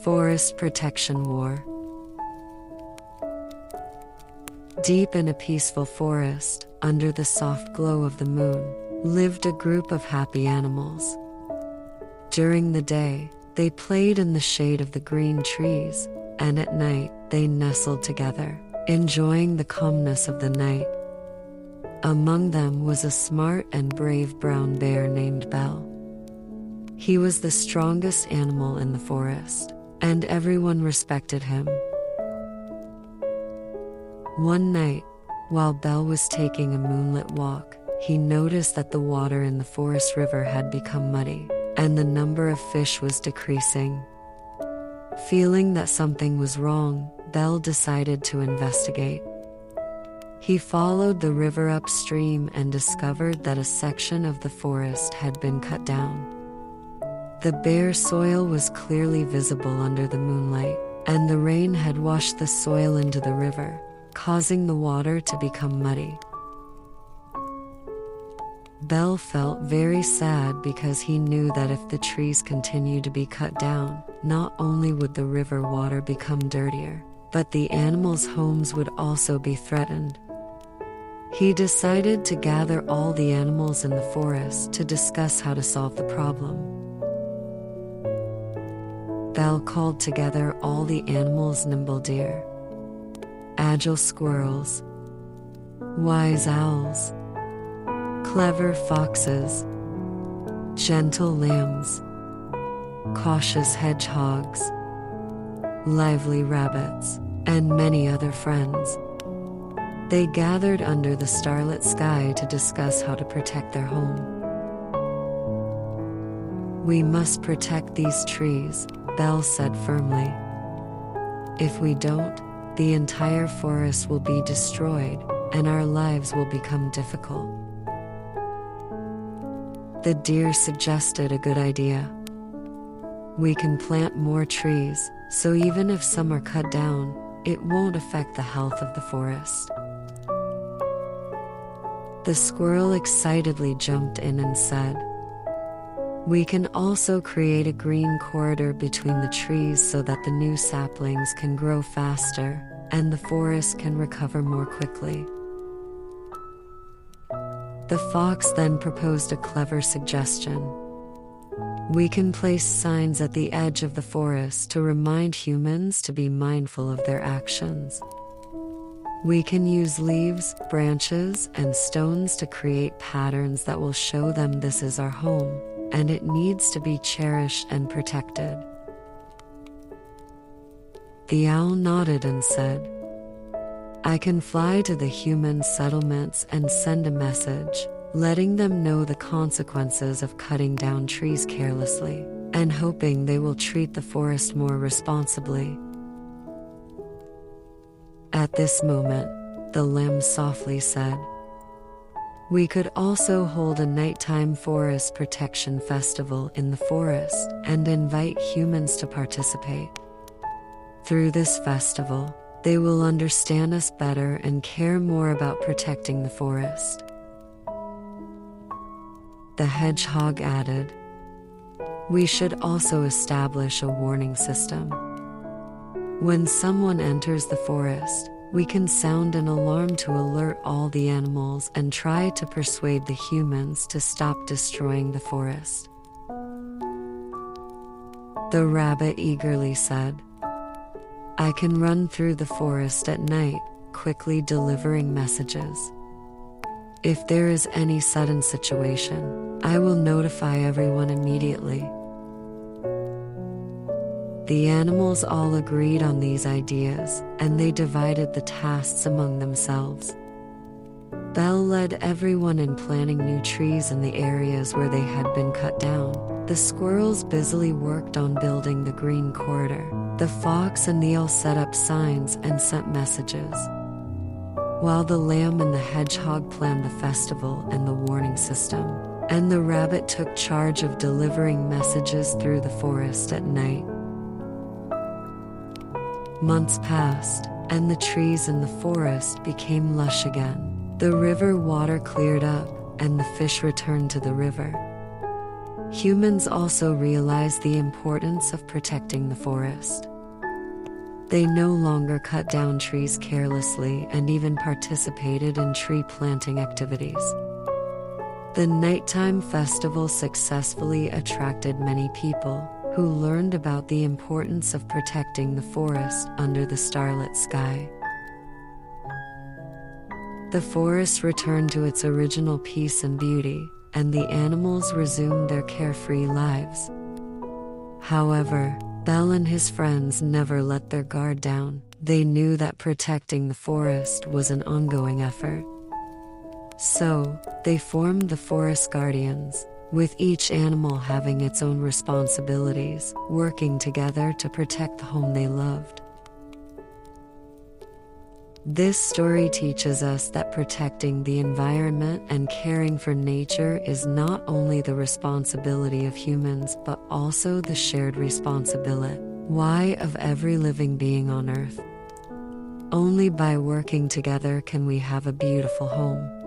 Forest Protection War. Deep in a peaceful forest, under the soft glow of the moon, lived a group of happy animals. During the day, they played in the shade of the green trees, and at night, they nestled together, enjoying the calmness of the night. Among them was a smart and brave brown bear named Belle. He was the strongest animal in the forest, and everyone respected him. One night, while Belle was taking a moonlit walk, he noticed that the water in the forest river had become muddy, and the number of fish was decreasing. Feeling that something was wrong, Belle decided to investigate. He followed the river upstream and discovered that a section of the forest had been cut down. The bare soil was clearly visible under the moonlight, and the rain had washed the soil into the river, causing the water to become muddy. Belle felt very sad because he knew that if the trees continued to be cut down, not only would the river water become dirtier, but the animals' homes would also be threatened. He decided to gather all the animals in the forest to discuss how to solve the problem. Belle called together all the animals: nimble deer, agile squirrels, wise owls, clever foxes, gentle lambs, cautious hedgehogs, lively rabbits, and many other friends. They gathered under the starlit sky to discuss how to protect their home. "We must protect these trees," Belle said firmly. "If we don't, the entire forest will be destroyed, and our lives will become difficult." The deer suggested a good idea. "We can plant more trees, so even if some are cut down, it won't affect the health of the forest." The squirrel excitedly jumped in and said, "We can also create a green corridor between the trees so that the new saplings can grow faster, and the forest can recover more quickly." The fox then proposed a clever suggestion. "We can place signs at the edge of the forest to remind humans to be mindful of their actions. We can use leaves, branches, and stones to create patterns that will show them this is our home, and it needs to be cherished and protected." The owl nodded and said, "I can fly to the human settlements and send a message, letting them know the consequences of cutting down trees carelessly, and hoping they will treat the forest more responsibly." At this moment, the lamb softly said, "We could also hold a nighttime forest protection festival in the forest and invite humans to participate. Through this festival, they will understand us better and care more about protecting the forest." The hedgehog added, "We should also establish a warning system. When someone enters the forest, we can sound an alarm to alert all the animals and try to persuade the humans to stop destroying the forest." The rabbit eagerly said, "I can run through the forest at night, quickly delivering messages. If there is any sudden situation, I will notify everyone immediately." The animals all agreed on these ideas, and they divided the tasks among themselves. Belle led everyone in planting new trees in the areas where they had been cut down. The squirrels busily worked on building the green corridor. The fox and the owl set up signs and sent messages, while the lamb and the hedgehog planned the festival and the warning system, and the rabbit took charge of delivering messages through the forest at night. Months passed, and the trees in the forest became lush again. The river water cleared up, and the fish returned to the river. Humans also realized the importance of protecting the forest. They no longer cut down trees carelessly and even participated in tree planting activities. The nighttime festival successfully attracted many people who learned about the importance of protecting the forest under the starlit sky. The forest returned to its original peace and beauty, and the animals resumed their carefree lives. However, Bell and his friends never let their guard down. They knew that protecting the forest was an ongoing effort. So, they formed the Forest Guardians, with each animal having its own responsibilities, working together to protect the home they loved. This story teaches us that protecting the environment and caring for nature is not only the responsibility of humans but also the shared responsibility of every living being on Earth. Only by working together can we have a beautiful home.